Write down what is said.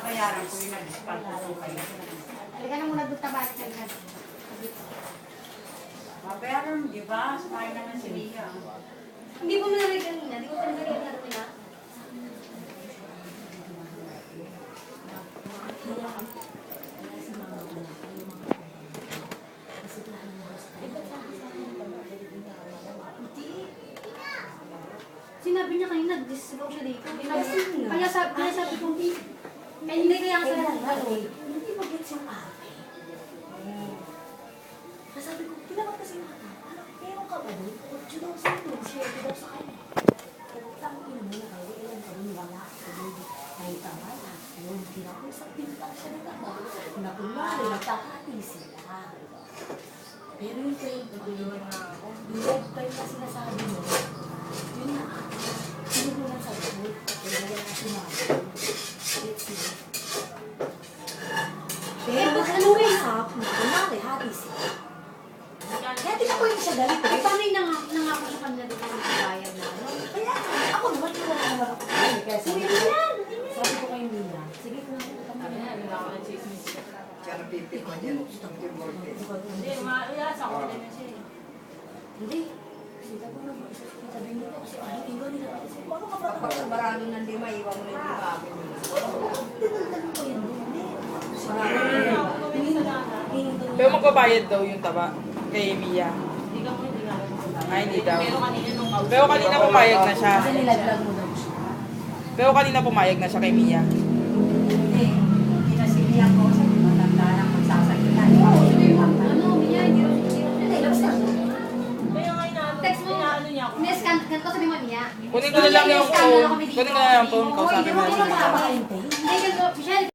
babayaran ko yung nag-discount ko kayo. Halika na muna doon tabalik na yan. Babayaran mo, di ba? Sumayin naman si Mia. Hindi po nalagay kanina. Hindi ko pa nalagay kanina. Sinabi niya kanina, nag-disrow siya dito. Kaya sabi ko, hindi kaya sa Hindi mag-gets yung ate. Sabi ko, tinawag kasi yung ate. Meron ka ba doon? Diyo daw sa ito, share ko daw sa kanya. Kaya tangin mo na kayo, ilan ka rin wala. Kahit ang wala, yun, tinapos pinta siya na naman. Nakunwari, nagkakati sila. Pero yung kayo, yung red time na sinasabi mo, yun na ate. Sino mo lang sabi mo? Kaya wala na sinabi. Let's see. Pero ano may hap na kunwari, hati sila. Kaya tinakuhin siya galit. Ay, paano yung nangako sa kanila dito ng bayad na ano? Kaya ako naman wala naman ako. Kaya sabi ko yan. Sabi ko kay Nina. Sige ko naman. Siya napipit mo dyan. Hindi, maayas ako din na siya. Hindi. Sita ko naman. Sabi mo ako si Ano. Tingnan nila. Paano ka ba? Kapag maraming nandi, maiwan mo na yung bago. Tanong ko yan. Hindi. Pero magbabayad daw yung taba kay Mia. Hindi ka mo hindi nga lang sa Ay, hindi daw. Pero kanina nung kausap. Pero kanina pumayag na siya. Kasi nilaglag mo daw siya. Pero kanina pumayag na siya kay Mia. Hindi. Pinasilihan ko sa matanda na magsasagitan. Ano, Mia, hindi rin. Kaya nga Text mo. inaano niya ako. Miss, ganito sabi mo, Mia. Kunin ko na lang yung phone. Kunin ko na lang yung phone ko. Sabi mo na Hindi siya. ka makakahintay. Hindi,